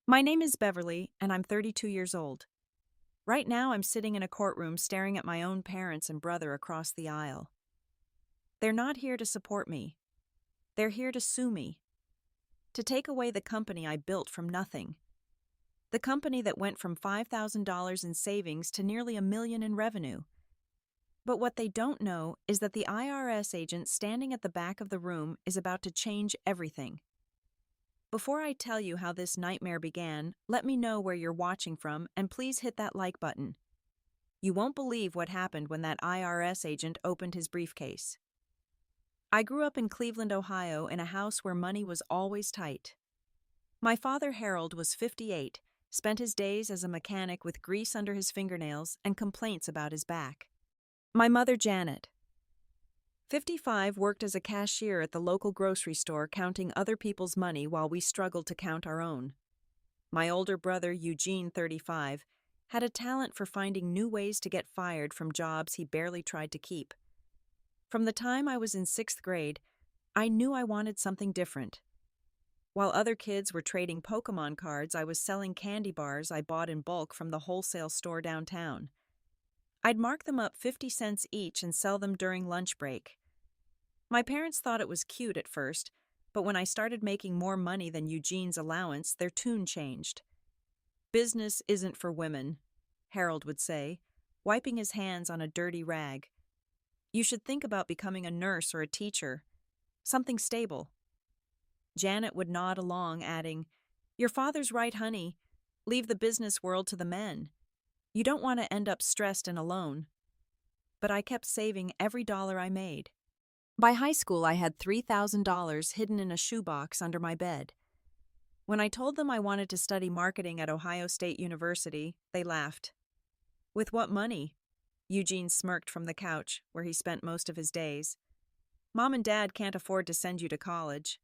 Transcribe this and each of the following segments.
My name is Beverly, and I'm 32 years old. Right now, I'm sitting in a courtroom staring at my own parents and brother across the aisle. They're not here to support me. They're here to sue me, to take away the company I built from nothing. The company that went from $5,000 in savings to nearly $1 million in revenue. But what they don't know is that the IRS agent standing at the back of the room is about to change everything. Before I tell you how this nightmare began, let me know where you're watching from and please hit that like button. You won't believe what happened when that IRS agent opened his briefcase. I grew up in Cleveland, Ohio, in a house where money was always tight. My father, Harold, was 58, spent his days as a mechanic with grease under his fingernails and complaints about his back. My mother, Janet, 55, worked as a cashier at the local grocery store counting other people's money while we struggled to count our own. My older brother, Eugene, 35, had a talent for finding new ways to get fired from jobs he barely tried to keep. From the time I was in 6th grade, I knew I wanted something different. While other kids were trading Pokemon cards, I was selling candy bars I bought in bulk from the wholesale store downtown. I'd mark them up 50 cents each and sell them during lunch break. My parents thought it was cute at first, but when I started making more money than Eugene's allowance, their tune changed. "Business isn't for women," Harold would say, wiping his hands on a dirty rag. "You should think about becoming a nurse or a teacher. Something stable." Janet would nod along, adding, "Your father's right, honey. Leave the business world to the men. You don't want to end up stressed and alone." But I kept saving every dollar I made. By high school, I had $3,000 hidden in a shoebox under my bed. When I told them I wanted to study marketing at Ohio State University, they laughed. "With what money?" Eugene smirked from the couch, where he spent most of his days. "Mom and Dad can't afford to send you to college."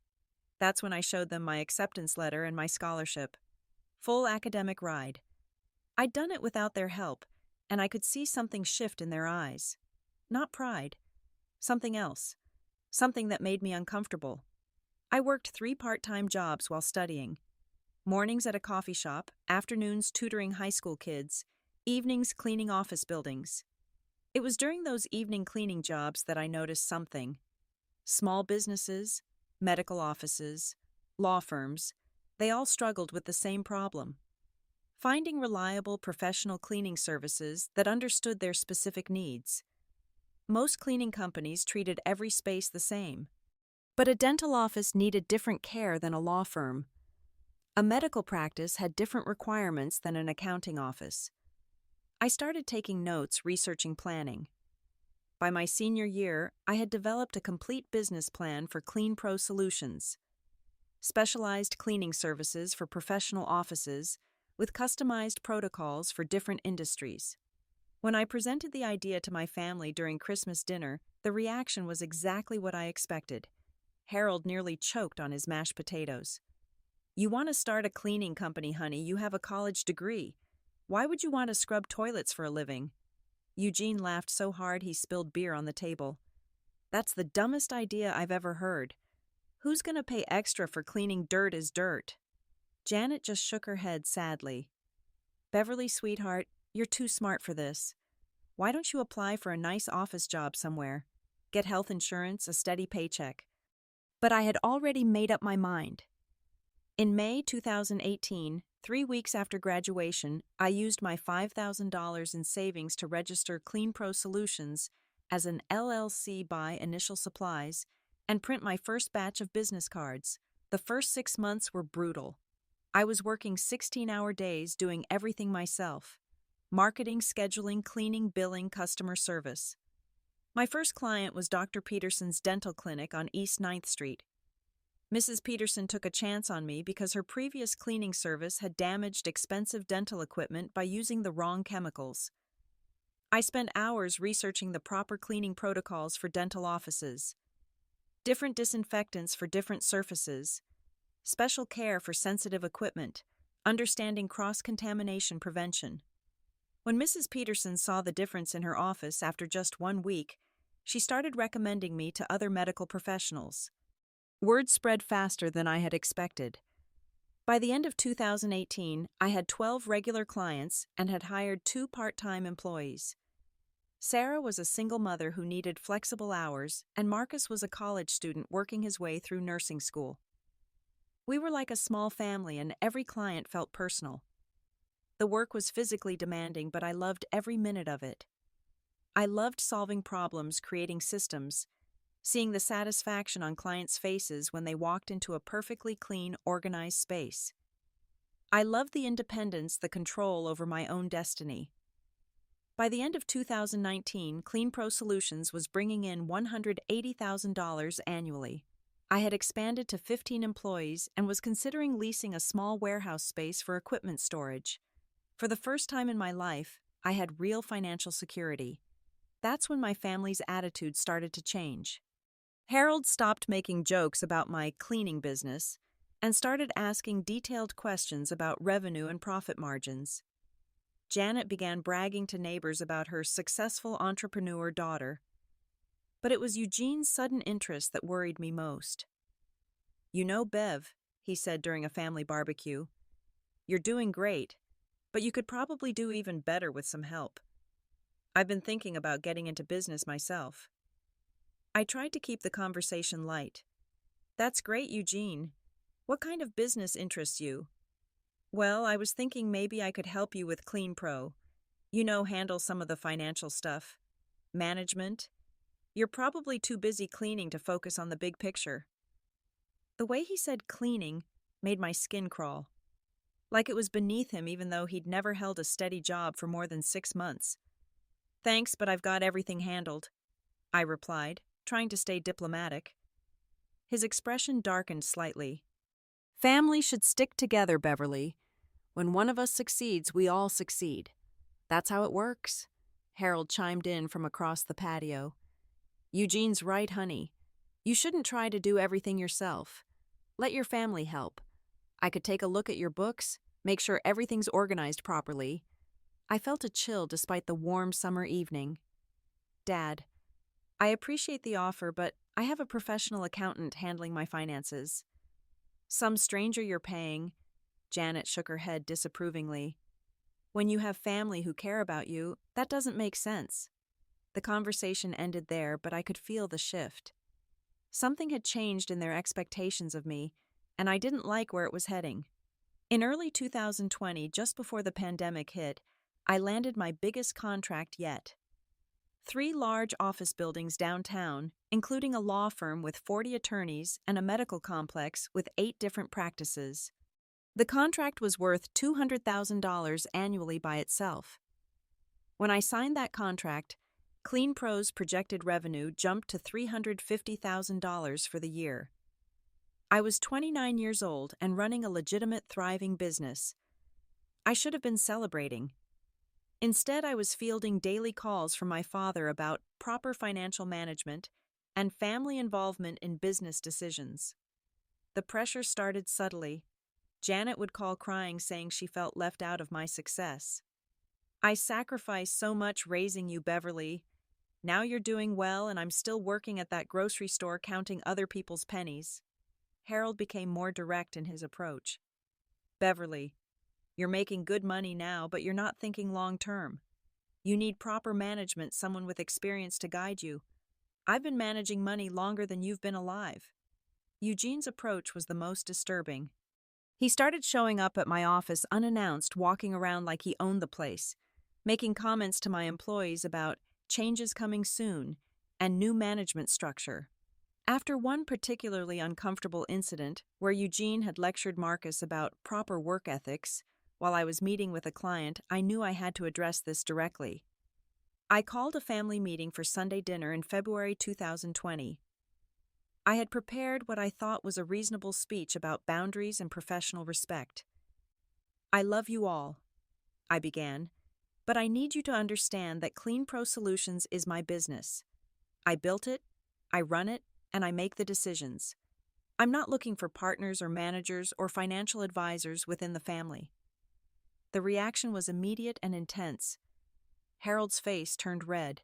That's when I showed them my acceptance letter and my scholarship. Full academic ride. I'd done it without their help, and I could see something shift in their eyes. Not pride. Something else. Something that made me uncomfortable. I worked 3 part-time jobs while studying. Mornings at a coffee shop, afternoons tutoring high school kids, evenings cleaning office buildings. It was during those evening cleaning jobs that I noticed something. Small businesses, medical offices, law firms, they all struggled with the same problem. Finding reliable professional cleaning services that understood their specific needs. Most cleaning companies treated every space the same. But a dental office needed different care than a law firm. A medical practice had different requirements than an accounting office. I started taking notes, researching planning. By my senior year, I had developed a complete business plan for CleanPro Solutions, specialized cleaning services for professional offices with customized protocols for different industries. When I presented the idea to my family during Christmas dinner, the reaction was exactly what I expected. Harold nearly choked on his mashed potatoes. "You want to start a cleaning company, honey? You have a college degree. Why would you want to scrub toilets for a living?" Eugene laughed so hard he spilled beer on the table. "That's the dumbest idea I've ever heard. Who's going to pay extra for cleaning dirt as dirt?" Janet just shook her head sadly. "Beverly, sweetheart, you're too smart for this. Why don't you apply for a nice office job somewhere? Get health insurance, a steady paycheck." But I had already made up my mind. In May 2018, 3 weeks after graduation, I used my $5,000 in savings to register CleanPro Solutions as an LLC, buy initial supplies, and print my first batch of business cards. The first 6 months were brutal. I was working 16-hour days doing everything myself. Marketing, scheduling, cleaning, billing, customer service. My first client was Dr. Peterson's dental clinic on East 9th Street. Mrs. Peterson took a chance on me because her previous cleaning service had damaged expensive dental equipment by using the wrong chemicals. I spent hours researching the proper cleaning protocols for dental offices, different disinfectants for different surfaces, special care for sensitive equipment, understanding cross-contamination prevention. When Mrs. Peterson saw the difference in her office after just 1 week, she started recommending me to other medical professionals. Word spread faster than I had expected. By the end of 2018, I had 12 regular clients and had hired 2 part-time employees. Sarah was a single mother who needed flexible hours, and Marcus was a college student working his way through nursing school. We were like a small family, and every client felt personal. The work was physically demanding, but I loved every minute of it. I loved solving problems, creating systems, seeing the satisfaction on clients' faces when they walked into a perfectly clean, organized space. I loved the independence, the control over my own destiny. By the end of 2019, CleanPro Solutions was bringing in $180,000 annually. I had expanded to 15 employees and was considering leasing a small warehouse space for equipment storage. For the first time in my life, I had real financial security. That's when my family's attitude started to change. Harold stopped making jokes about my cleaning business and started asking detailed questions about revenue and profit margins. Janet began bragging to neighbors about her successful entrepreneur daughter. But it was Eugene's sudden interest that worried me most. "You know, Bev," he said during a family barbecue, "you're doing great, but you could probably do even better with some help. I've been thinking about getting into business myself." I tried to keep the conversation light. "That's great, Eugene. What kind of business interests you?" "Well, I was thinking maybe I could help you with CleanPro. Handle some of the financial stuff. Management. You're probably too busy cleaning to focus on the big picture." The way he said cleaning made my skin crawl. Like it was beneath him, even though he'd never held a steady job for more than 6 months. "Thanks, but I've got everything handled," I replied, trying to stay diplomatic. His expression darkened slightly. "Family should stick together, Beverly. When one of us succeeds, we all succeed. That's how it works," Harold chimed in from across the patio. "Eugene's right, honey. You shouldn't try to do everything yourself. Let your family help. I could take a look at your books, make sure everything's organized properly." I felt a chill despite the warm summer evening. "Dad, I appreciate the offer, but I have a professional accountant handling my finances." "Some stranger you're paying," Janet shook her head disapprovingly. "When you have family who care about you, that doesn't make sense." The conversation ended there, but I could feel the shift. Something had changed in their expectations of me, and I didn't like where it was heading. In early 2020, just before the pandemic hit, I landed my biggest contract yet. 3 large office buildings downtown, including a law firm with 40 attorneys and a medical complex with 8 different practices. The contract was worth $200,000 annually by itself. When I signed that contract, CleanPro's projected revenue jumped to $350,000 for the year. I was 29 years old and running a legitimate, thriving business. I should have been celebrating. Instead, I was fielding daily calls from my father about proper financial management and family involvement in business decisions. The pressure started subtly. Janet would call crying, saying she felt left out of my success. "I sacrificed so much raising you, Beverly. Now you're doing well, and I'm still working at that grocery store counting other people's pennies." Harold became more direct in his approach. "Beverly, you're making good money now, but you're not thinking long-term. You need proper management, someone with experience to guide you. I've been managing money longer than you've been alive." Eugene's approach was the most disturbing. He started showing up at my office unannounced, walking around like he owned the place, making comments to my employees about changes coming soon and new management structure. After one particularly uncomfortable incident where Eugene had lectured Marcus about proper work ethics, while I was meeting with a client, I knew I had to address this directly. I called a family meeting for Sunday dinner in February 2020. I had prepared what I thought was a reasonable speech about boundaries and professional respect. "I love you all," I began, "but I need you to understand that CleanPro Solutions is my business. I built it, I run it, and I make the decisions. I'm not looking for partners or managers or financial advisors within the family." The reaction was immediate and intense. Harold's face turned red.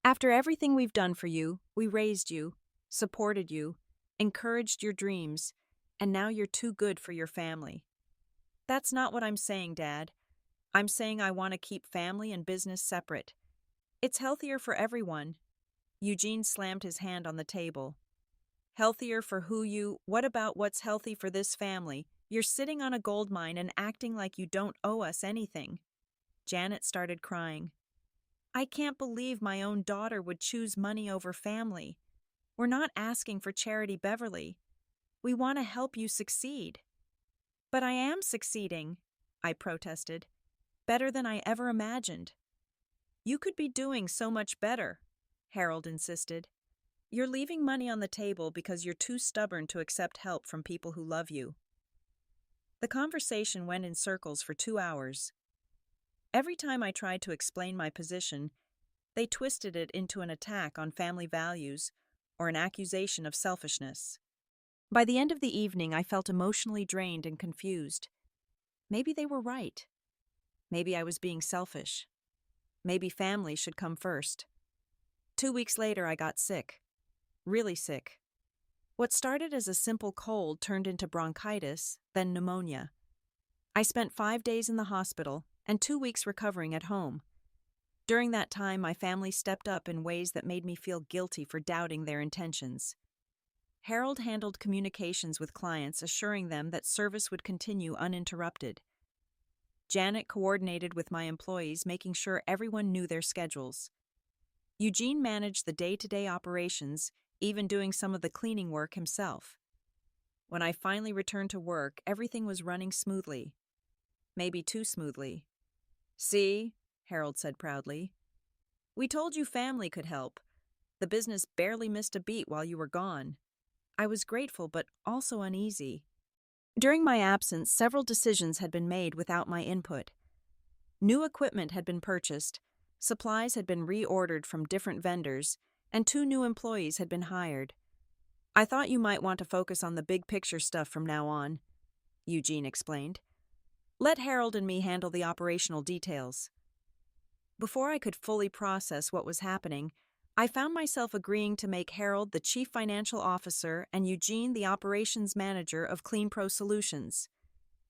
"After everything we've done for you, we raised you, supported you, encouraged your dreams, and now you're too good for your family. That's not what I'm saying, Dad. I'm saying I want to keep family and business separate. It's healthier for everyone. Eugene slammed his hand on the table. Healthier for who you? What about what's healthy for this family? You're sitting on a gold mine and acting like you don't owe us anything. Janet started crying. I can't believe my own daughter would choose money over family. We're not asking for charity, Beverly. We want to help you succeed. But I am succeeding, I protested. Better than I ever imagined. You could be doing so much better, Harold insisted. You're leaving money on the table because you're too stubborn to accept help from people who love you. The conversation went in circles for 2 hours. Every time I tried to explain my position, they twisted it into an attack on family values or an accusation of selfishness. By the end of the evening, I felt emotionally drained and confused. Maybe they were right. Maybe I was being selfish. Maybe family should come first. 2 weeks later, I got sick. Really sick. What started as a simple cold turned into bronchitis, then pneumonia. I spent 5 days in the hospital and 2 weeks recovering at home. During that time, my family stepped up in ways that made me feel guilty for doubting their intentions. Harold handled communications with clients, assuring them that service would continue uninterrupted. Janet coordinated with my employees, making sure everyone knew their schedules. Eugene managed the day-to-day operations, even doing some of the cleaning work himself. When I finally returned to work, everything was running smoothly. Maybe too smoothly. See, Harold said proudly. We told you family could help. The business barely missed a beat while you were gone. I was grateful but also uneasy. During my absence, several decisions had been made without my input. New equipment had been purchased, supplies had been reordered from different vendors, and 2 new employees had been hired. I thought you might want to focus on the big picture stuff from now on, Eugene explained. Let Harold and me handle the operational details. Before I could fully process what was happening, I found myself agreeing to make Harold the Chief Financial Officer and Eugene the Operations Manager of CleanPro Solutions.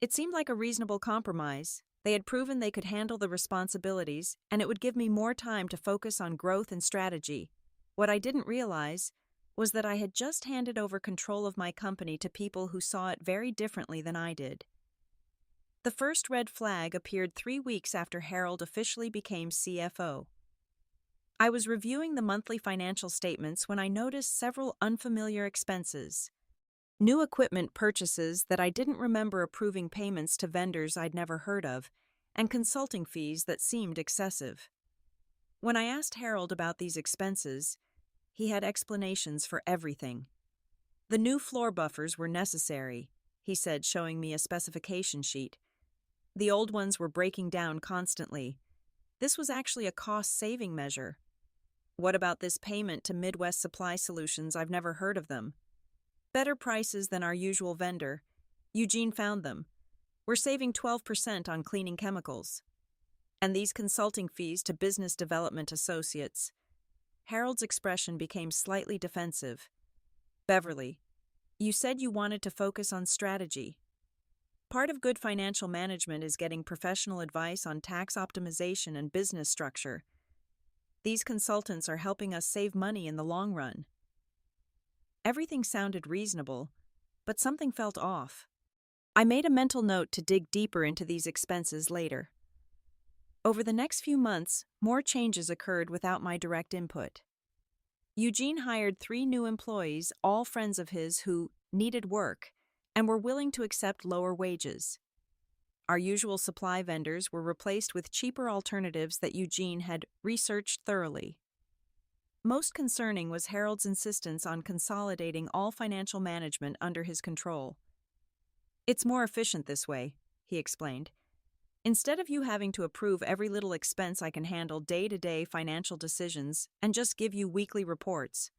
It seemed like a reasonable compromise. They had proven they could handle the responsibilities, and it would give me more time to focus on growth and strategy. What I didn't realize was that I had just handed over control of my company to people who saw it very differently than I did. The first red flag appeared 3 weeks after Harold officially became CFO. I was reviewing the monthly financial statements when I noticed several unfamiliar expenses. New equipment purchases that I didn't remember approving payments to vendors I'd never heard of, and consulting fees that seemed excessive. When I asked Harold about these expenses, he had explanations for everything. The new floor buffers were necessary, he said, showing me a specification sheet. The old ones were breaking down constantly. This was actually a cost-saving measure. What about this payment to Midwest Supply Solutions? I've never heard of them. Better prices than our usual vendor. Eugene found them. We're saving 12% on cleaning chemicals. And these consulting fees to business development associates. Harold's expression became slightly defensive. Beverly, you said you wanted to focus on strategy. Part of good financial management is getting professional advice on tax optimization and business structure. These consultants are helping us save money in the long run. Everything sounded reasonable, but something felt off. I made a mental note to dig deeper into these expenses later. Over the next few months, more changes occurred without my direct input. Eugene hired 3 new employees, all friends of his who needed work and were willing to accept lower wages. Our usual supply vendors were replaced with cheaper alternatives that Eugene had researched thoroughly. Most concerning was Harold's insistence on consolidating all financial management under his control. It's more efficient this way, he explained. Instead of you having to approve every little expense, I can handle day-to-day financial decisions and just give you weekly reports.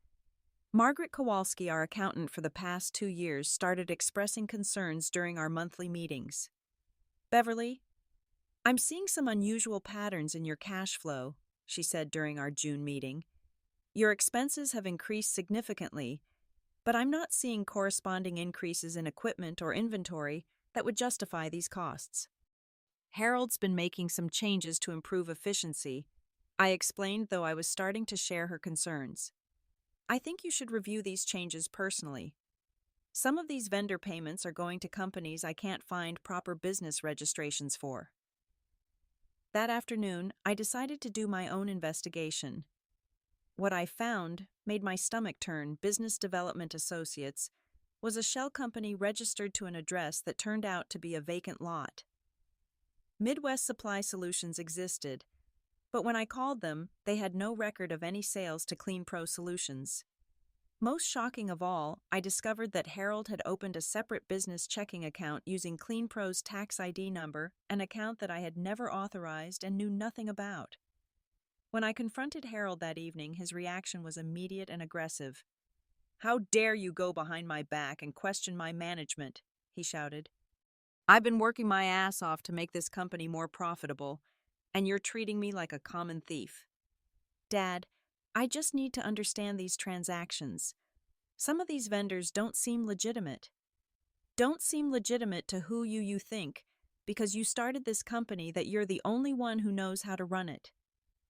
Margaret Kowalski, our accountant for the past 2 years, started expressing concerns during our monthly meetings. Beverly, I'm seeing some unusual patterns in your cash flow, she said during our June meeting. Your expenses have increased significantly, but I'm not seeing corresponding increases in equipment or inventory, that would justify these costs. Harold's been making some changes to improve efficiency, I explained, though I was starting to share her concerns. I think you should review these changes personally. Some of these vendor payments are going to companies I can't find proper business registrations for. That afternoon, I decided to do my own investigation. What I found made my stomach turn. Business Development Associates was a shell company registered to an address that turned out to be a vacant lot. Midwest Supply Solutions existed, but when I called them, they had no record of any sales to CleanPro Solutions. Most shocking of all, I discovered that Harold had opened a separate business checking account using CleanPro's tax ID number, an account that I had never authorized and knew nothing about. When I confronted Harold that evening, his reaction was immediate and aggressive. "How dare you go behind my back and question my management?" he shouted. "I've been working my ass off to make this company more profitable, and you're treating me like a common thief." "Dad, I just need to understand these transactions. Some of these vendors don't seem legitimate. Don't seem legitimate to who you think, because you started this company that you're the only one who knows how to run it."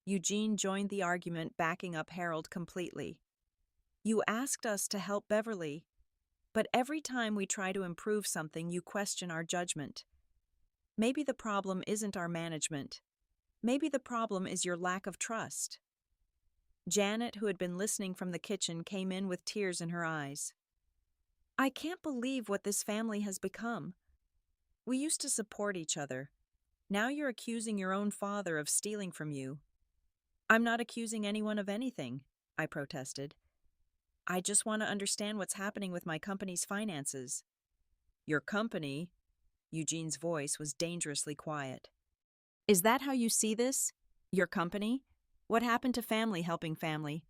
Eugene joined the argument, backing up Harold completely. "You asked us to help Beverly, but every time we try to improve something, you question our judgment. Maybe the problem isn't our management. Maybe the problem is your lack of trust." Janet, who had been listening from the kitchen, came in with tears in her eyes. "I can't believe what this family has become. We used to support each other. Now you're accusing your own father of stealing from you." "I'm not accusing anyone of anything," I protested. "I just want to understand what's happening with my company's finances." "Your company?" Eugene's voice was dangerously quiet. "Is that how you see this? Your company? What happened to family helping family?"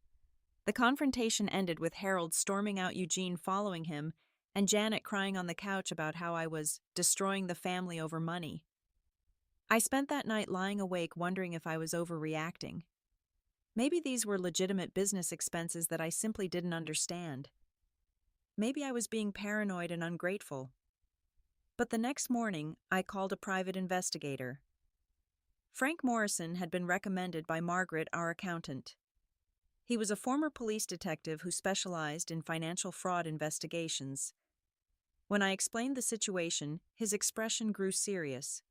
The confrontation ended with Harold storming out, Eugene following him, and Janet crying on the couch about how I was destroying the family over money. I spent that night lying awake wondering if I was overreacting. Maybe these were legitimate business expenses that I simply didn't understand. Maybe I was being paranoid and ungrateful. But the next morning, I called a private investigator. Frank Morrison had been recommended by Margaret, our accountant. He was a former police detective who specialized in financial fraud investigations. When I explained the situation, his expression grew serious.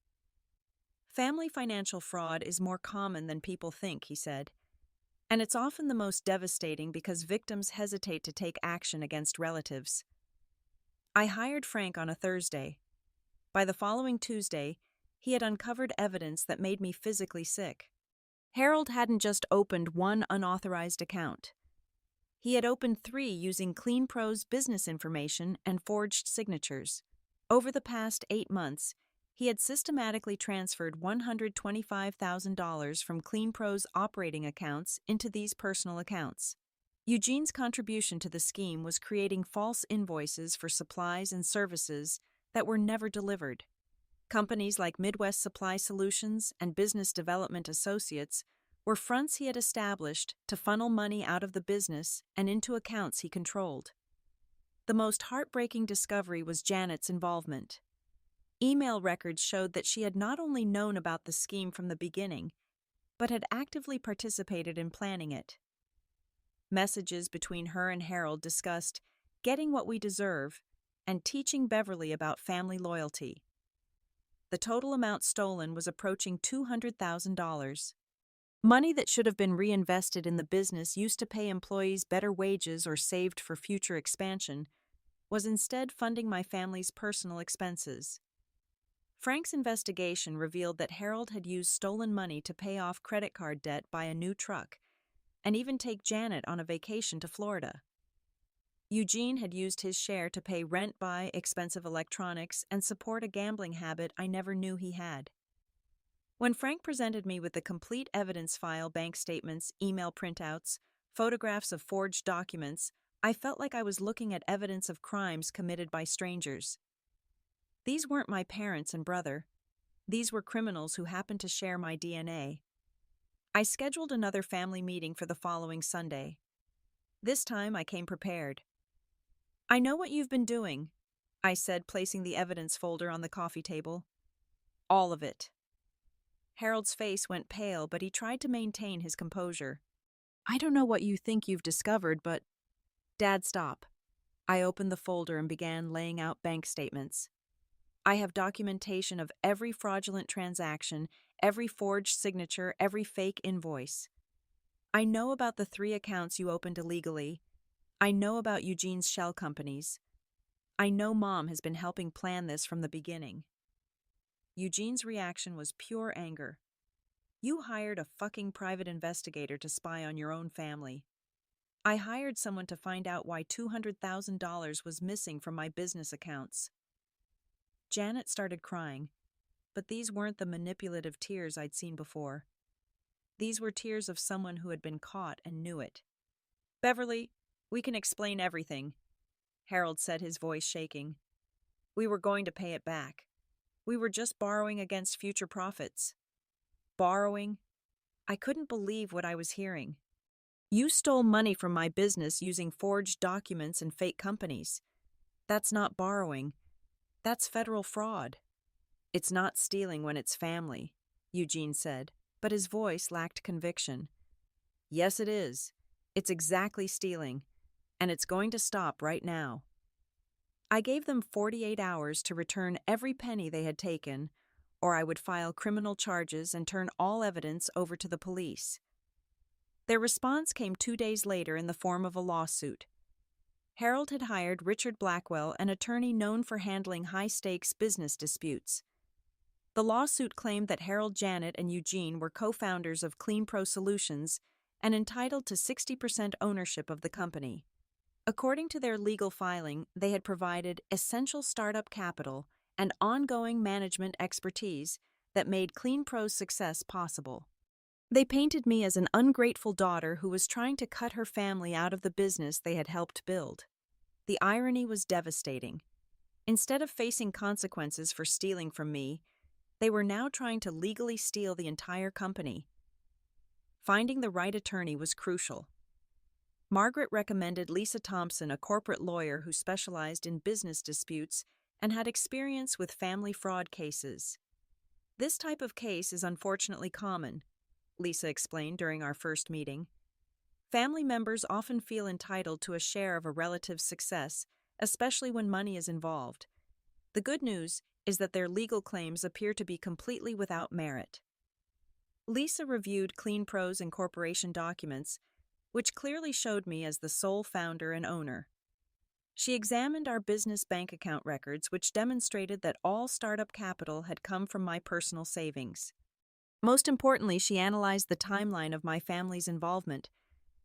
"Family financial fraud is more common than people think," he said. "And it's often the most devastating because victims hesitate to take action against relatives." I hired Frank on a Thursday. By the following Tuesday, he had uncovered evidence that made me physically sick. Harold hadn't just opened one unauthorized account. He had opened 3 using CleanPro's business information and forged signatures. Over the past 8 months, he had systematically transferred $125,000 from CleanPro's operating accounts into these personal accounts. Eugene's contribution to the scheme was creating false invoices for supplies and services that were never delivered. Companies like Midwest Supply Solutions and Business Development Associates were fronts he had established to funnel money out of the business and into accounts he controlled. The most heartbreaking discovery was Janet's involvement. Email records showed that she had not only known about the scheme from the beginning, but had actively participated in planning it. Messages between her and Harold discussed getting what we deserve and teaching Beverly about family loyalty. The total amount stolen was approaching $200,000. Money that should have been reinvested in the business used to pay employees better wages or saved for future expansion was instead funding my family's personal expenses. Frank's investigation revealed that Harold had used stolen money to pay off credit card debt, buy a new truck, and even take Janet on a vacation to Florida. Eugene had used his share to pay rent, buy expensive electronics, and support a gambling habit I never knew he had. When Frank presented me with the complete evidence file, bank statements, email printouts, photographs of forged documents, I felt like I was looking at evidence of crimes committed by strangers. These weren't my parents and brother. These were criminals who happened to share my DNA. I scheduled another family meeting for the following Sunday. This time I came prepared. "I know what you've been doing. I said, placing the evidence folder on the coffee table. All of it. Harold's face went pale, but he tried to maintain his composure. I don't know what you think you've discovered, but… Dad, stop. I opened the folder and began laying out bank statements. I have documentation of every fraudulent transaction, every forged signature, every fake invoice. I know about the 3 accounts you opened illegally. I know about Eugene's shell companies. I know Mom has been helping plan this from the beginning. Eugene's reaction was pure anger. You hired a fucking private investigator to spy on your own family. I hired someone to find out why $200,000 was missing from my business accounts. Janet started crying, but these weren't the manipulative tears I'd seen before. These were tears of someone who had been caught and knew it. Beverly, we can explain everything, Harold said, his voice shaking. We were going to pay it back. We were just borrowing against future profits. Borrowing? I couldn't believe what I was hearing. You stole money from my business using forged documents and fake companies. That's not borrowing. That's federal fraud. It's not stealing when it's family, Eugene said, but his voice lacked conviction. Yes, it is. It's exactly stealing, and it's going to stop right now. I gave them 48 hours to return every penny they had taken, or I would file criminal charges and turn all evidence over to the police. Their response came 2 days later in the form of a lawsuit. Harold had hired Richard Blackwell, an attorney known for handling high-stakes business disputes. The lawsuit claimed that Harold, Janet, and Eugene were co-founders of CleanPro Solutions and entitled to 60% ownership of the company. According to their legal filing, they had provided essential startup capital and ongoing management expertise that made CleanPro's success possible. They painted me as an ungrateful daughter who was trying to cut her family out of the business they had helped build. The irony was devastating. Instead of facing consequences for stealing from me, they were now trying to legally steal the entire company. Finding the right attorney was crucial. Margaret recommended Lisa Thompson, a corporate lawyer who specialized in business disputes and had experience with family fraud cases. This type of case is unfortunately common, Lisa explained during our first meeting. Family members often feel entitled to a share of a relative's success, especially when money is involved. The good news is that their legal claims appear to be completely without merit. Lisa reviewed CleanPro's incorporation documents, which clearly showed me as the sole founder and owner. She examined our business bank account records, which demonstrated that all startup capital had come from my personal savings. Most importantly, she analyzed the timeline of my family's involvement,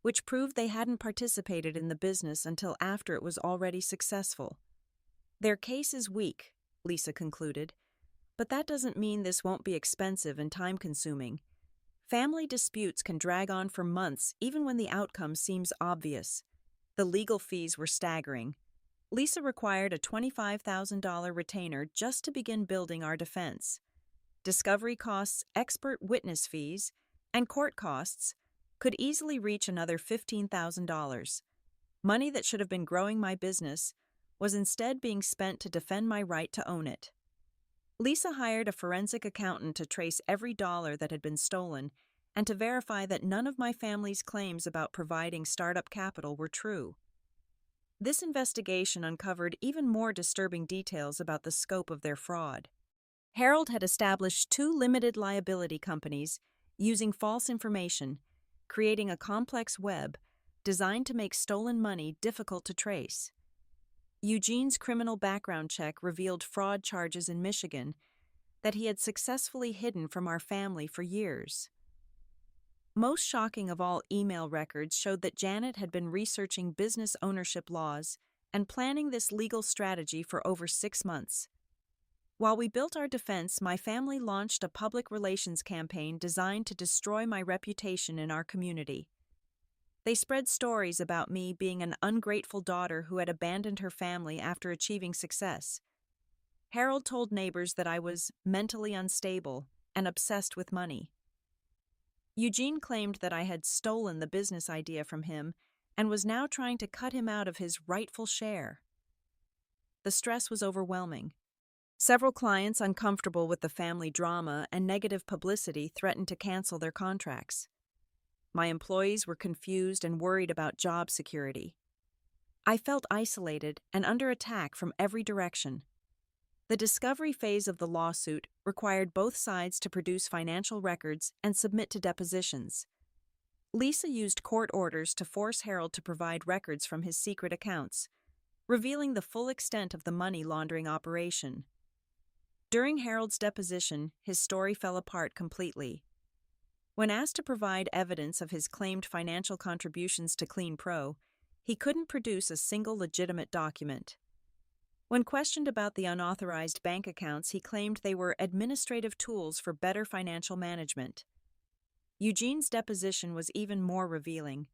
which proved they hadn't participated in the business until after it was already successful. Their case is weak, Lisa concluded, but that doesn't mean this won't be expensive and time-consuming. Family disputes can drag on for months even when the outcome seems obvious. The legal fees were staggering. Lisa required a $25,000 retainer just to begin building our defense. Discovery costs, expert witness fees, and court costs could easily reach another $15,000. Money that should have been growing my business was instead being spent to defend my right to own it. Lisa hired a forensic accountant to trace every dollar that had been stolen and to verify that none of my family's claims about providing startup capital were true. This investigation uncovered even more disturbing details about the scope of their fraud. Harold had established 2 limited liability companies using false information, creating a complex web designed to make stolen money difficult to trace. Eugene's criminal background check revealed fraud charges in Michigan that he had successfully hidden from our family for years. Most shocking of all, email records showed that Janet had been researching business ownership laws and planning this legal strategy for over 6 months. While we built our defense, my family launched a public relations campaign designed to destroy my reputation in our community. They spread stories about me being an ungrateful daughter who had abandoned her family after achieving success. Harold told neighbors that I was mentally unstable and obsessed with money. Eugene claimed that I had stolen the business idea from him and was now trying to cut him out of his rightful share. the stress was overwhelming. Several clients uncomfortable with the family drama and negative publicity threatened to cancel their contracts. My employees were confused and worried about job security. I felt isolated and under attack from every direction. The discovery phase of the lawsuit required both sides to produce financial records and submit to depositions. Lisa used court orders to force Harold to provide records from his secret accounts, revealing the full extent of the money laundering operation. During Harold's deposition, his story fell apart completely. When asked to provide evidence of his claimed financial contributions to CleanPro, he couldn't produce a single legitimate document. When questioned about the unauthorized bank accounts, he claimed they were administrative tools for better financial management. Eugene's deposition was even more revealing.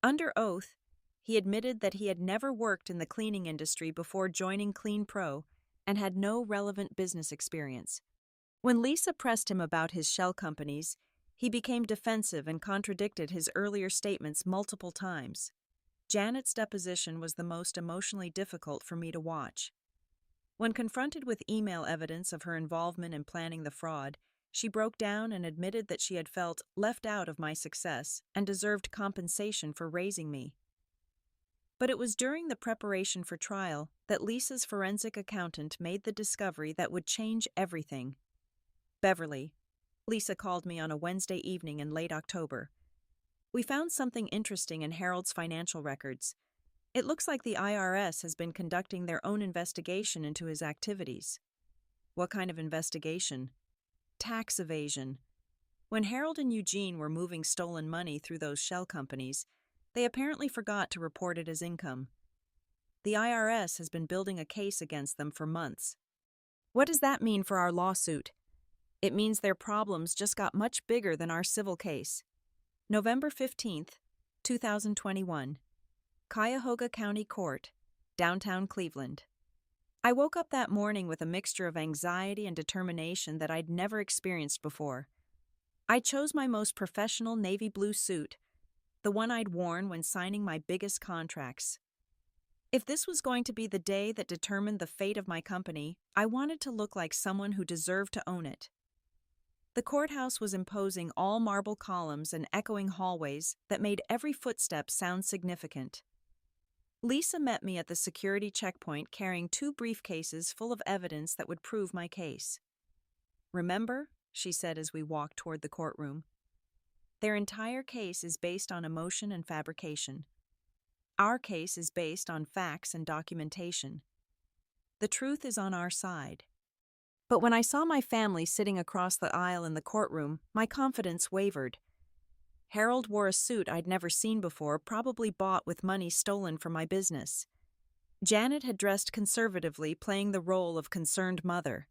Under oath, he admitted that he had never worked in the cleaning industry before joining CleanPro and had no relevant business experience. When Lisa pressed him about his shell companies, he became defensive and contradicted his earlier statements multiple times. Janet's deposition was the most emotionally difficult for me to watch. When confronted with email evidence of her involvement in planning the fraud, she broke down and admitted that she had felt left out of my success and deserved compensation for raising me. But it was during the preparation for trial that Lisa's forensic accountant made the discovery that would change everything. Beverly, Lisa called me on a Wednesday evening in late October. We found something interesting in Harold's financial records. It looks like the IRS has been conducting their own investigation into his activities. What kind of investigation? Tax evasion. When Harold and Eugene were moving stolen money through those shell companies, they apparently forgot to report it as income. The IRS has been building a case against them for months. What does that mean for our lawsuit? It means their problems just got much bigger than our civil case. November 15th, 2021. Cuyahoga County Court, downtown Cleveland. I woke up that morning with a mixture of anxiety and determination that I'd never experienced before. I chose my most professional navy blue suit, the one I'd worn when signing my biggest contracts. If this was going to be the day that determined the fate of my company, I wanted to look like someone who deserved to own it. The courthouse was imposing, all marble columns and echoing hallways that made every footstep sound significant. Lisa met me at the security checkpoint carrying 2 briefcases full of evidence that would prove my case. "Remember," she said as we walked toward the courtroom, "their entire case is based on emotion and fabrication. Our case is based on facts and documentation. The truth is on our side." But when I saw my family sitting across the aisle in the courtroom, my confidence wavered. Harold wore a suit I'd never seen before, probably bought with money stolen from my business. Janet had dressed conservatively, playing the role of concerned mother.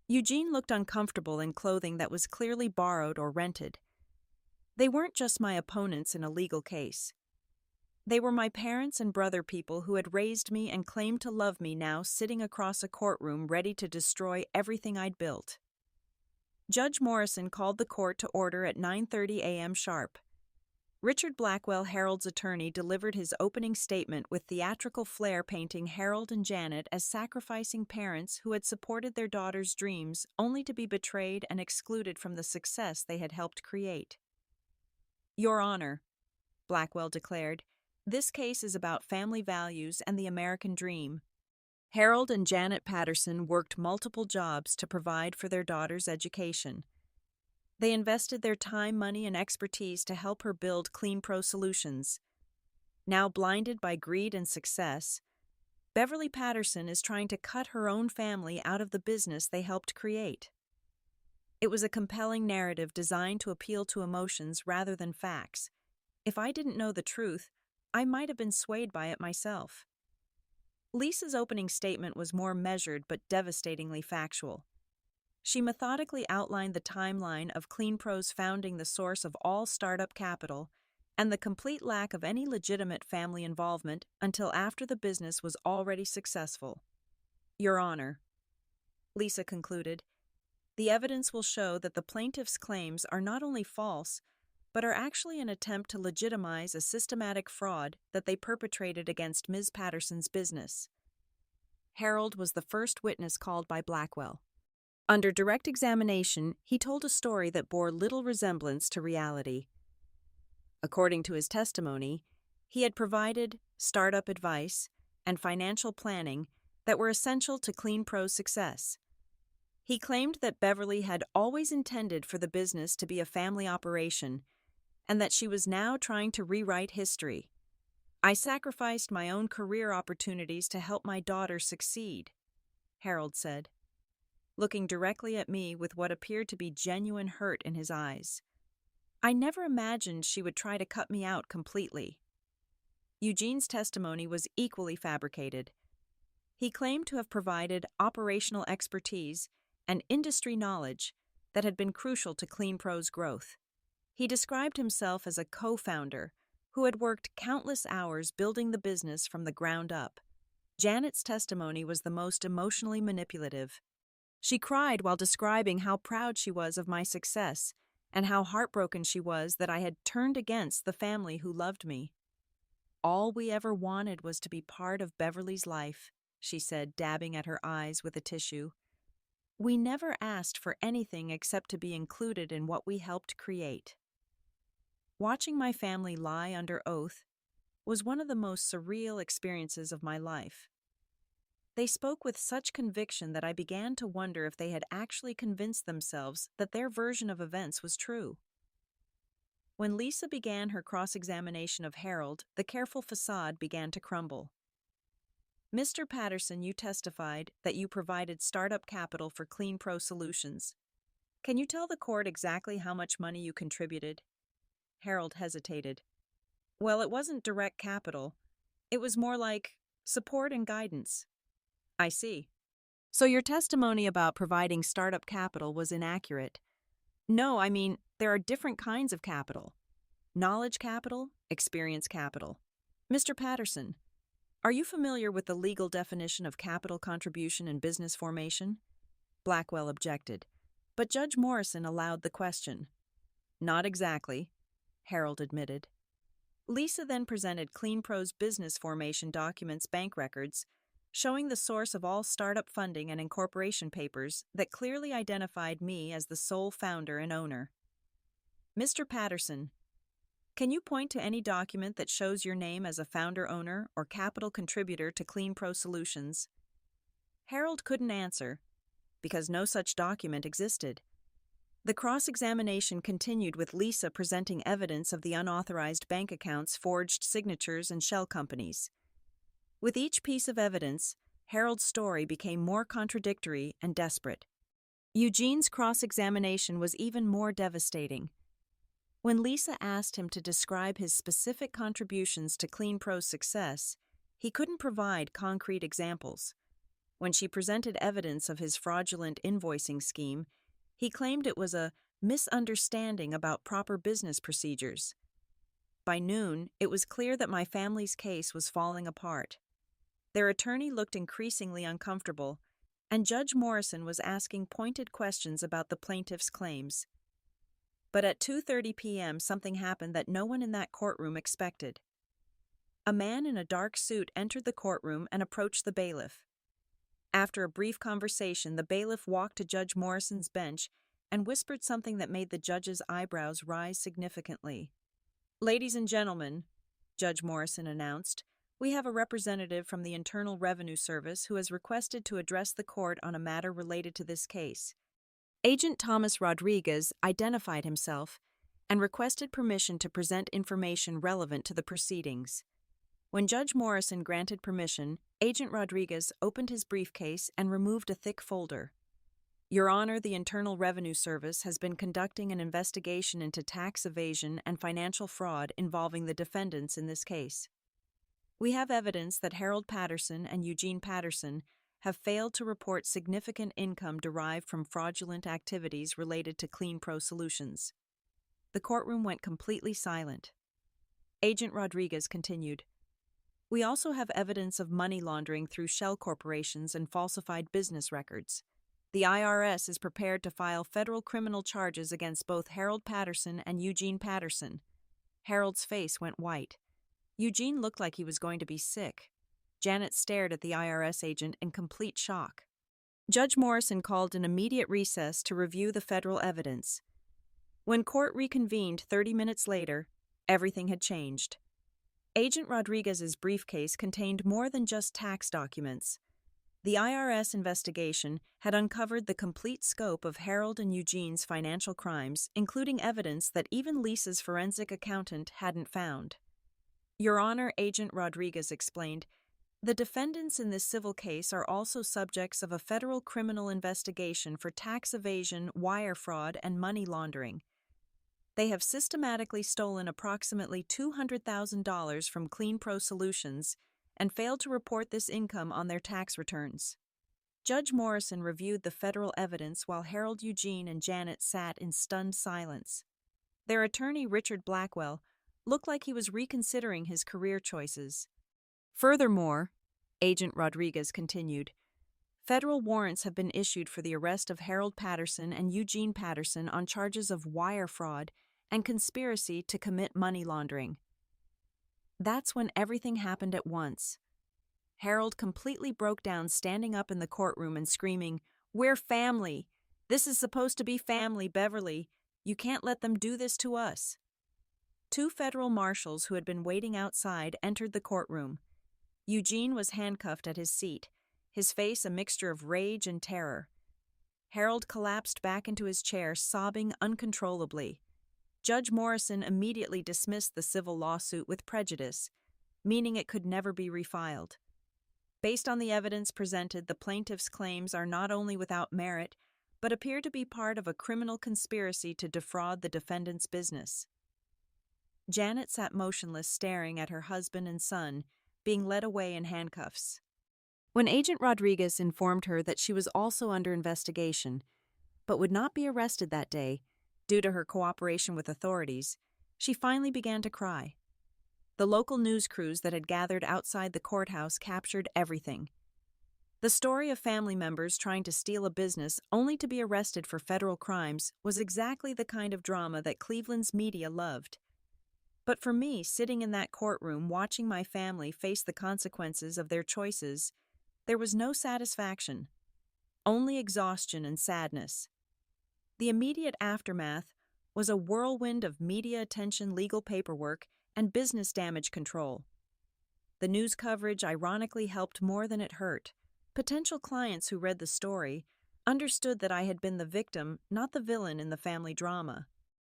Eugene looked uncomfortable in clothing that was clearly borrowed or rented. They weren't just my opponents in a legal case. They were my parents and brother people who had raised me and claimed to love me, now sitting across a courtroom ready to destroy everything I'd built. Judge Morrison called the court to order at 9:30 a.m. sharp. Richard Blackwell, Harold's attorney, delivered his opening statement with theatrical flair, painting Harold and Janet as sacrificing parents who had supported their daughter's dreams only to be betrayed and excluded from the success they had helped create. "Your Honor," Blackwell declared, "this case is about family values and the American dream." Harold and Janet Patterson worked multiple jobs to provide for their daughter's education. They invested their time, money, and expertise to help her build CleanPro Solutions. Now blinded by greed and success, Beverly Patterson is trying to cut her own family out of the business they helped create. It was a compelling narrative designed to appeal to emotions rather than facts. If I didn't know the truth, I might have been swayed by it myself. Lisa's opening statement was more measured but devastatingly factual. She methodically outlined the timeline of CleanPro's founding, the source of all startup capital, and the complete lack of any legitimate family involvement until after the business was already successful. "Your Honor," Lisa concluded, "the evidence will show that the plaintiff's claims are not only false, but are actually an attempt to legitimize a systematic fraud that they perpetrated against Ms. Patterson's business. Harold was the first witness called by Blackwell. Under direct examination, he told a story that bore little resemblance to reality. According to his testimony, he had provided startup advice and financial planning that were essential to CleanPro's success. He claimed that Beverly had always intended for the business to be a family operation and that she was now trying to rewrite history. "I sacrificed my own career opportunities to help my daughter succeed," Harold said, looking directly at me with what appeared to be genuine hurt in his eyes. "I never imagined she would try to cut me out completely." Eugene's testimony was equally fabricated. He claimed to have provided operational expertise and industry knowledge that had been crucial to CleanPro's growth. He described himself as a co-founder who had worked countless hours building the business from the ground up. Janet's testimony was the most emotionally manipulative. She cried while describing how proud she was of my success and how heartbroken she was that I had turned against the family who loved me. "All we ever wanted was to be part of Beverly's life," she said, dabbing at her eyes with a tissue. "We never asked for anything except to be included in what we helped create." Watching my family lie under oath was one of the most surreal experiences of my life. They spoke with such conviction that I began to wonder if they had actually convinced themselves that their version of events was true. When Lisa began her cross-examination of Harold, the careful facade began to crumble. "Mr. Patterson, you testified that you provided startup capital for CleanPro Solutions. Can you tell the court exactly how much money you contributed?" Harold hesitated. "Well, it wasn't direct capital. It was more like support and guidance." "I see. So your testimony about providing startup capital was inaccurate." "No, I mean, there are different kinds of capital. Knowledge capital, experience capital." "Mr. Patterson, are you familiar with the legal definition of capital contribution in business formation?" Blackwell objected, but Judge Morrison allowed the question. "Not exactly," Harold admitted. Lisa then presented CleanPro's business formation documents, bank records, showing the source of all startup funding and incorporation papers that clearly identified me as the sole founder and owner. "Mr. Patterson, can you point to any document that shows your name as a founder-owner or capital contributor to CleanPro Solutions?" Harold couldn't answer, because no such document existed. The cross-examination continued with Lisa presenting evidence of the unauthorized bank accounts, forged signatures, and shell companies. With each piece of evidence, Harold's story became more contradictory and desperate. Eugene's cross-examination was even more devastating. When Lisa asked him to describe his specific contributions to CleanPro's success, he couldn't provide concrete examples. When she presented evidence of his fraudulent invoicing scheme, he claimed it was a misunderstanding about proper business procedures. By noon, it was clear that my family's case was falling apart. Their attorney looked increasingly uncomfortable, and Judge Morrison was asking pointed questions about the plaintiff's claims. But at 2:30 p.m., something happened that no one in that courtroom expected. A man in a dark suit entered the courtroom and approached the bailiff. After a brief conversation, the bailiff walked to Judge Morrison's bench and whispered something that made the judge's eyebrows rise significantly. "Ladies and gentlemen," Judge Morrison announced, "we have a representative from the Internal Revenue Service who has requested to address the court on a matter related to this case." Agent Thomas Rodriguez identified himself and requested permission to present information relevant to the proceedings. When Judge Morrison granted permission, Agent Rodriguez opened his briefcase and removed a thick folder. "Your Honor, the Internal Revenue Service has been conducting an investigation into tax evasion and financial fraud involving the defendants in this case. We have evidence that Harold Patterson and Eugene Patterson have failed to report significant income derived from fraudulent activities related to CleanPro Solutions." The courtroom went completely silent. Agent Rodriguez continued, "We also have evidence of money laundering through shell corporations and falsified business records. The IRS is prepared to file federal criminal charges against both Harold Patterson and Eugene Patterson." Harold's face went white. Eugene looked like he was going to be sick. Janet stared at the IRS agent in complete shock. Judge Morrison called an immediate recess to review the federal evidence. When court reconvened 30 minutes later, everything had changed. Agent Rodriguez's briefcase contained more than just tax documents. The IRS investigation had uncovered the complete scope of Harold and Eugene's financial crimes, including evidence that even Lisa's forensic accountant hadn't found. Your Honor, Agent Rodriguez explained, the defendants in this civil case are also subjects of a federal criminal investigation for tax evasion, wire fraud, and money laundering. They have systematically stolen approximately $200,000 from CleanPro Solutions and failed to report this income on their tax returns. Judge Morrison reviewed the federal evidence while Harold, Eugene, and Janet sat in stunned silence. Their attorney, Richard Blackwell, looked like he was reconsidering his career choices. Furthermore, Agent Rodriguez continued, federal warrants have been issued for the arrest of Harold Patterson and Eugene Patterson on charges of wire fraud and conspiracy to commit money laundering. That's when everything happened at once. Harold completely broke down, standing up in the courtroom and screaming, "We're family! This is supposed to be family, Beverly! You can't let them do this to us!" Two federal marshals who had been waiting outside entered the courtroom. Eugene was handcuffed at his seat, his face a mixture of rage and terror. Harold collapsed back into his chair, sobbing uncontrollably. Judge Morrison immediately dismissed the civil lawsuit with prejudice, meaning it could never be refiled. Based on the evidence presented, the plaintiff's claims are not only without merit, but appear to be part of a criminal conspiracy to defraud the defendant's business. Janet sat motionless, staring at her husband and son, being led away in handcuffs. When Agent Rodriguez informed her that she was also under investigation, but would not be arrested that day due to her cooperation with authorities, she finally began to cry. The local news crews that had gathered outside the courthouse captured everything. The story of family members trying to steal a business only to be arrested for federal crimes was exactly the kind of drama that Cleveland's media loved. But for me, sitting in that courtroom watching my family face the consequences of their choices, there was no satisfaction, only exhaustion and sadness. The immediate aftermath was a whirlwind of media attention, legal paperwork, and business damage control. The news coverage ironically helped more than it hurt. Potential clients who read the story understood that I had been the victim, not the villain in the family drama.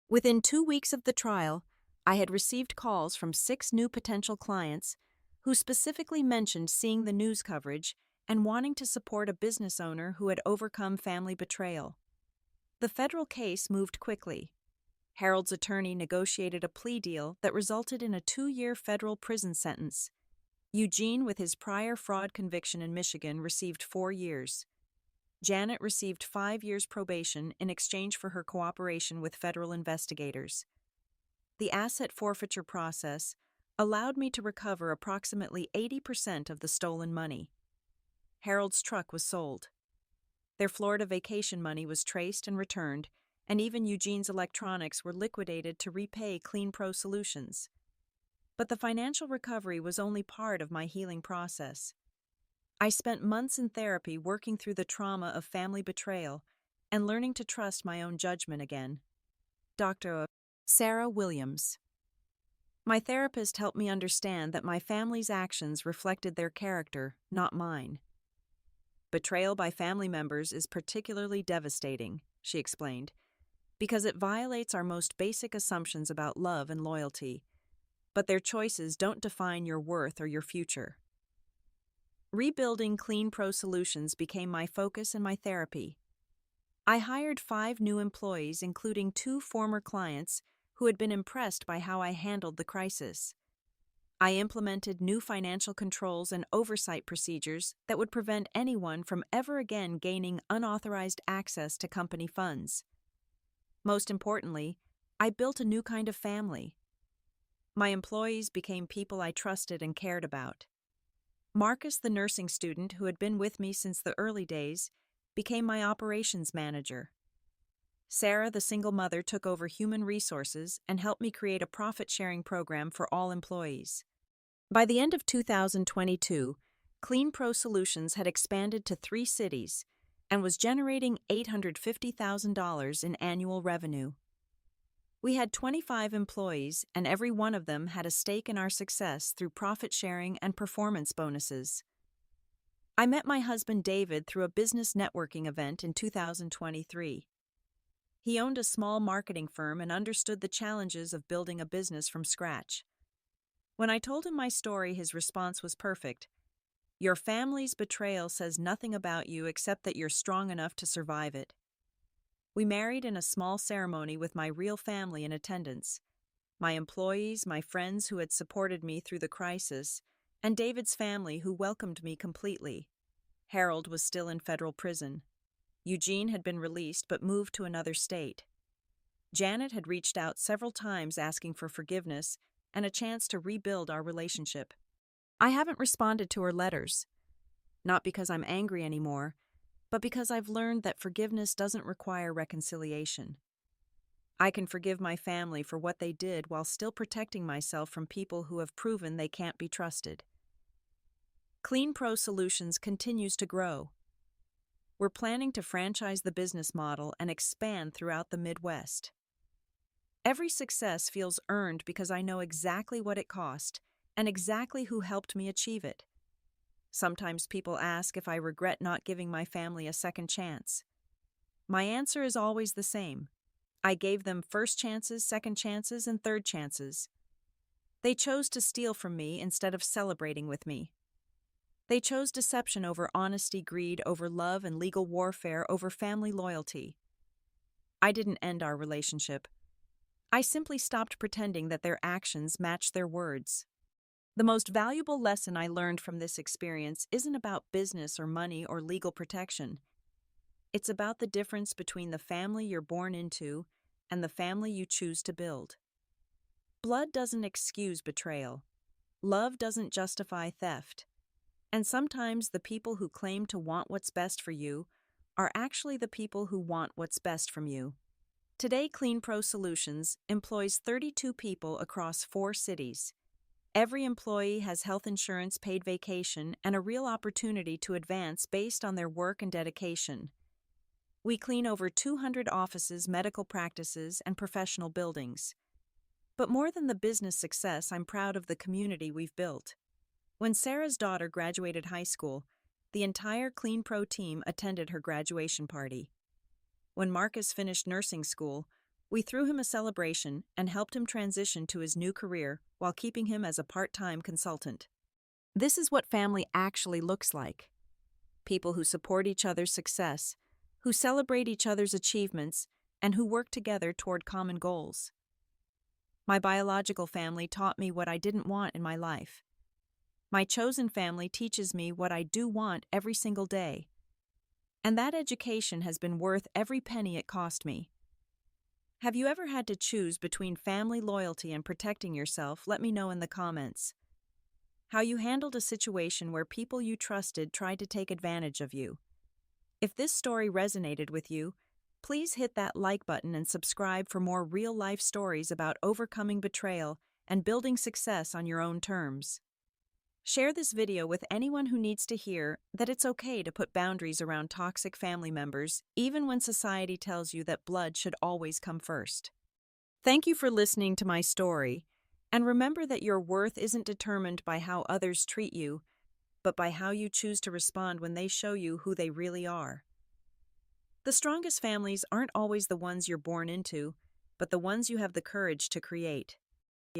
Within 2 weeks of the trial, I had received calls from 6 new potential clients who specifically mentioned seeing the news coverage and wanting to support a business owner who had overcome family betrayal. The federal case moved quickly. Harold's attorney negotiated a plea deal that resulted in a 2-year federal prison sentence. Eugene, with his prior fraud conviction in Michigan, received 4 years. Janet received 5 years probation in exchange for her cooperation with federal investigators. The asset forfeiture process allowed me to recover approximately 80% of the stolen money. Harold's truck was sold. Their Florida vacation money was traced and returned, and even Eugene's electronics were liquidated to repay CleanPro Solutions. But the financial recovery was only part of my healing process. I spent months in therapy working through the trauma of family betrayal and learning to trust my own judgment again. Dr. Sarah Williams. My therapist helped me understand that my family's actions reflected their character, not mine. Betrayal by family members is particularly devastating, she explained, because it violates our most basic assumptions about love and loyalty, but their choices don't define your worth or your future. Rebuilding CleanPro Solutions became my focus in my therapy. I hired 5 new employees, including 2 former clients who had been impressed by how I handled the crisis. I implemented new financial controls and oversight procedures that would prevent anyone from ever again gaining unauthorized access to company funds. Most importantly, I built a new kind of family. My employees became people I trusted and cared about. Marcus, the nursing student who had been with me since the early days, became my operations manager. Sarah, the single mother, took over human resources and helped me create a profit-sharing program for all employees. By the end of 2022, CleanPro Solutions had expanded to 3 cities and was generating $850,000 in annual revenue. We had 25 employees, and every one of them had a stake in our success through profit sharing and performance bonuses. I met my husband David through a business networking event in 2023. He owned a small marketing firm and understood the challenges of building a business from scratch. When I told him my story, his response was perfect. "Your family's betrayal says nothing about you except that you're strong enough to survive it." We married in a small ceremony with my real family in attendance. My employees, my friends who had supported me through the crisis, and David's family who welcomed me completely. Harold was still in federal prison. Eugene had been released but moved to another state. Janet had reached out several times asking for forgiveness and a chance to rebuild our relationship. I haven't responded to her letters, not because I'm angry anymore, but because I've learned that forgiveness doesn't require reconciliation. I can forgive my family for what they did while still protecting myself from people who have proven they can't be trusted. CleanPro Solutions continues to grow. We're planning to franchise the business model and expand throughout the Midwest. Every success feels earned because I know exactly what it cost and exactly who helped me achieve it. Sometimes people ask if I regret not giving my family a second chance. My answer is always the same. I gave them first chances, second chances, and third chances. They chose to steal from me instead of celebrating with me. They chose deception over honesty, greed over love, and legal warfare over family loyalty. I didn't end our relationship. I simply stopped pretending that their actions matched their words. The most valuable lesson I learned from this experience isn't about business or money or legal protection. It's about the difference between the family you're born into and the family you choose to build. Blood doesn't excuse betrayal. Love doesn't justify theft. And sometimes the people who claim to want what's best for you are actually the people who want what's best from you. Today, CleanPro Solutions employs 32 people across 4 cities. Every employee has health insurance, paid vacation, and a real opportunity to advance based on their work and dedication. We clean over 200 offices, medical practices, and professional buildings. But more than the business success, I'm proud of the community we've built. When Sarah's daughter graduated high school, the entire CleanPro team attended her graduation party. When Marcus finished nursing school, we threw him a celebration and helped him transition to his new career while keeping him as a part-time consultant. This is what family actually looks like. People who support each other's success, who celebrate each other's achievements, and who work together toward common goals. My biological family taught me what I didn't want in my life. My chosen family teaches me what I do want every single day. And that education has been worth every penny it cost me. Have you ever had to choose between family loyalty and protecting yourself? Let me know in the comments. How you handled a situation where people you trusted tried to take advantage of you. If this story resonated with you, please hit that like button and subscribe for more real-life stories about overcoming betrayal and building success on your own terms. Share this video with anyone who needs to hear that it's okay to put boundaries around toxic family members, even when society tells you that blood should always come first. Thank you for listening to my story, and remember that your worth isn't determined by how others treat you, but by how you choose to respond when they show you who they really are. The strongest families aren't always the ones you're born into, but the ones you have the courage to create.